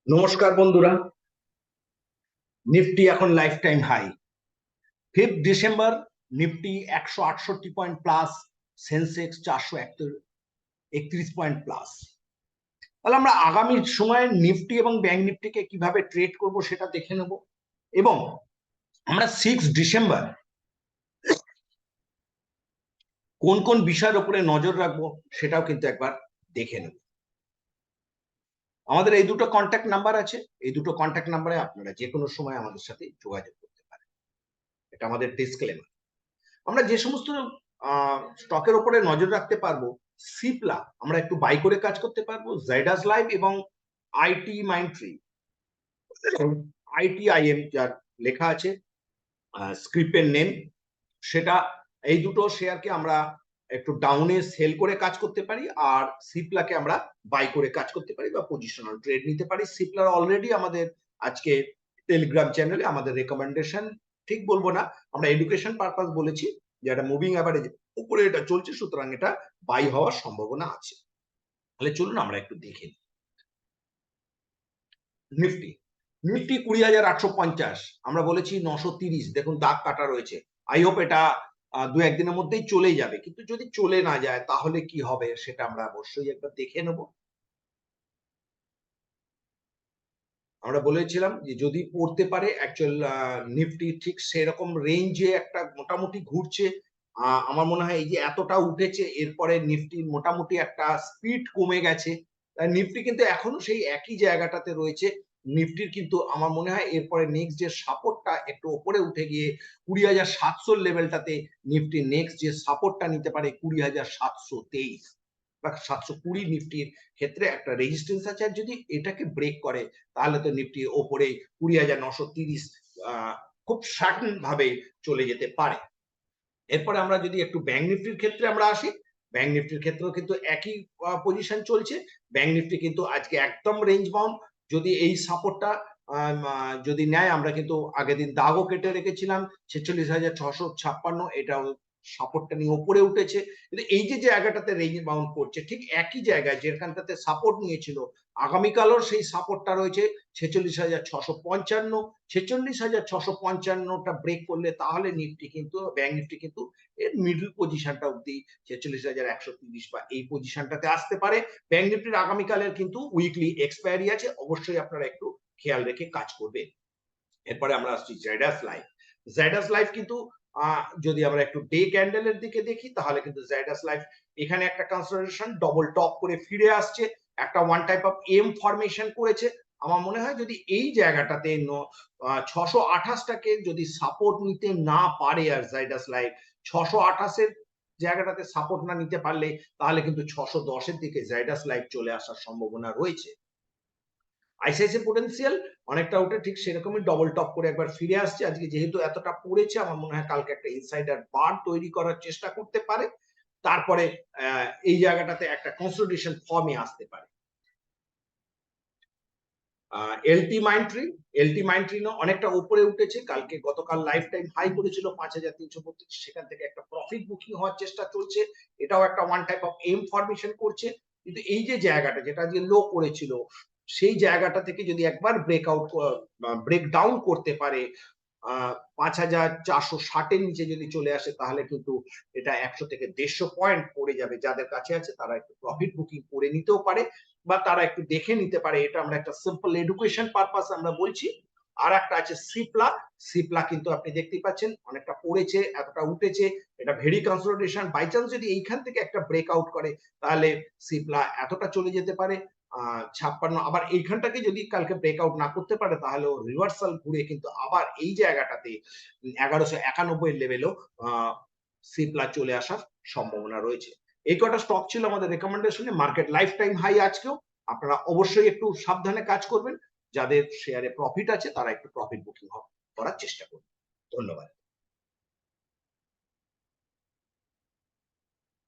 নমস্কার বন্ধুরা। নিফটি এখন lifetime high. 5 December Nifty 168 point plus, Sensex 431 point plus. তাহলে আমরা আগামী সময়ে নিফটি এবং ব্যাংক নিফটিকে কিভাবে ট্রেড করব সেটা দেখে নেব, এবং আমরা 6 ডিসেম্বর কোন কোন বিষয়ের উপরে নজর রাখবো সেটাও কিন্তু একবার দেখে নেব। আমাদের এই দুটো কন্ট্যাক্ট নাম্বার আছে, এই দুটো কন্ট্যাক্ট নাম্বারে আপনারা যে কোনো সময় আমাদের সাথে যোগাযোগ করতে পারেন। এটা আমাদের ডিসক্লেমার। আমরা যে সমস্ত স্টকের উপরে নজর রাখতে পারবো, সিপ্লা আমরা একটু বাই করে কাজ করতে পারবো, জাইডাস লাইভ এবং আইটি মাইন্ডট্রি, আইটিআইএম যার লেখা আছে স্ক্রিপ্টের নেম, সেটা এই দুটো শেয়ারকে আমরা একটু ডাউনে সেল করে কাজ করতে পারি, আর সিপ্লাকে আমরা বাই করে কাজ করতে পারি বা পজিশনাল ট্রেড নিতে পারি। সিপ্লার অলরেডি আমাদের আজকে টেলিগ্রাম চ্যানেলে আমাদের রেকমেন্ডেশন, ঠিক বলবো না, আমরা এডুকেশন পারপাস বলেছি যে এটা মুভিং অ্যাভারেজ উপরে এটা চলছে, সুতরাং এটা বাই হওয়ার সম্ভাবনা আছে। তাহলে চলুন আমরা একটু দেখে নিই। নিফটি নিফটি 20,850, আমরা বলেছি 930, দেখুন দাগ কাটা রয়েছে। আই হোপ এটা দু একদিনের মধ্যেই চলে যাবে, কিন্তু যদি চলে না যায় তাহলে কি হবে সেটা আমরা অবশ্যই একবার দেখে নেব। আমরা বলেছিলাম যে যদি পড়তে পারে, অ্যাকচুয়াল নিফটি ঠিক সেরকম রেঞ্জে একটা মোটামুটি ঘুরছে। আমার মনে হয় এই যে এতটা উঠেছে, এরপরে নিফটির মোটামুটি একটা স্পিড কমে গেছে। নিফটি কিন্তু এখনো সেই একই জায়গাটাতে রয়েছে। নিফটির কিন্তু আমার মনে হয় এরপরে নেক্সট যে সাপোর্টটা একটু ওপরে উঠে গিয়ে 20,700 লেভেলটাতে নিফটি নেক্সট যে সাপোর্টটা নিতে পারে 20,723 বা 720 নিফটির ক্ষেত্রে একটা রেজিস্ট্যান্স আছে। আর যদি এটাকে ব্রেক করে তাহলে তো নিফটি ওপরে 20,930 খুব সার্টেন ভাবে চলে যেতে পারে। এরপরে আমরা যদি একটু ব্যাংক নিফটির ক্ষেত্রে আমরা আসি, ব্যাংক নিফটির ক্ষেত্রেও কিন্তু একই পজিশন চলছে। ব্যাংক নিফটি কিন্তু আজকে একদম রেঞ্জ বাউন্ড। যদি এই সাপোর্টটা যদি নেয়, আমরা কিন্তু আগের দিন দাগও কেটে রেখেছিলাম 46,656, এটাও সাপোর্টটা নিয়ে উপরে উঠেছে। কিন্তু এই যে জায়গাটাতে রেঞ্জ বাউন্ড করছে ঠিক একই জায়গায় যেখানটাতে সাপোর্ট নিয়েছিল, আগামীকালও সেই সাপোর্টটা রয়েছে 46,655। 46,655টা ব্রেক করলে তাহলে নিফটি কিন্তু, ব্যাংক নিফটি কিন্তু এর মিডল পজিশনটা অব্দি 46,130 বা এই পজিশনটাতে আসতে পারে। ব্যাংক নিফটির আগামীকালের কিন্তু উইকলি এক্সপায়ারি আছে, অবশ্যই আপনারা একটু খেয়াল রেখে কাজ করবেন। এরপরে আমরা আসছি জাইডাস লাইফ। জাইডাস লাইফ কিন্তু যদি আমরা একটু ডে ক্যান্ডেলের দিকে দেখি তাহলে কিন্তু জাইডাস লাইফ এখানে একটা কনসলিডেশন ডবল টপ করে ফিরে আসছে, একটা one type of M formation করেছে। আমার মনে হয় যদি এই জায়গাটাতে 628টাকে যদি সাপোর্ট নিতে না পারে, আর জাইডাস লাইফ 628-এর জায়গাটাতে সাপোর্ট না নিতে পারলে তাহলে কিন্তু 610-এর দিকে জাইডাস লাইফ চলে আসার সম্ভাবনা রয়েছে। আইসিআইসি পোটেনশিয়াল অনেকটা উঠে ঠিক সেরকমই ডবল টপ করে একবার ফিরে আসছে। আজকে যেহেতু এতটা পড়েছে, আমার মনে হয় কালকে একটা ইনসাইডার বার তৈরি করার চেষ্টা করতে পারে, তারপরে এই জায়গাটাতে একটা কনসলিডেশন ফর্মে আসতে পারে। এলটি মাইন্ডট্রি, এলটি মাইন্ডট্রি অনেকটা উপরে উঠেছে, কালকে গতকাল লাইফ টাইম হাই করেছিল 5,332, সেখান থেকে একটা প্রফিট বুকিং হওয়ার চেষ্টা চলছে। এটাও একটা one type of M formation করছে, কিন্তু এই যে জায়গাটা যেটা যে লো করেছিল সেই জায়গাটা থেকে যদি একবার ব্রেক ডাউন করতে পারে, 5,460-এর নিচে যদি চলে আসে তাহলে কিন্তু এটা 100 থেকে 150 পয়েন্ট পড়ে যাবে। যাদের কাছে আছে তারা একটু প্রফিট বুকিং করে নিতেও পারে বা তারা একটু দেখে নিতে পারে। এটা আমরা একটা সিম্পল এডুকেশন পারপাস আমরা বলছি। আর একটা আছে সিপ্লা। সিপ্লা কিন্তু আপনি দেখতেই পাচ্ছেন অনেকটা পড়েছে, এতটা উঠেছে, এটা ভেরি কনসলিডেশন। বাই চান্স যদি এইখান থেকে একটা ব্রেকআউট করে তাহলে সিপ্লা এতটা চলে যেতে পারে 56। আবার এইখানটাকে যদি কালকে ব্রেকআউট না করতে পারে তাহলে রিভার্সাল ঘুরে কিন্তু আবার এই জায়গাটাতে 1191 লেভেলও সিপ্লা চলে আসার সম্ভাবনা রয়েছে। এই কটা স্টক ছিল আমাদের রেকমেন্ডেশনে। মার্কেট লাইফ টাইম হাই আজকেও, আপনারা অবশ্যই একটু সাবধানে কাজ করবেন। যাদের শেয়ারে প্রফিট আছে তারা একটু প্রফিট বুকিং করার চেষ্টা করবেন। ধন্যবাদ।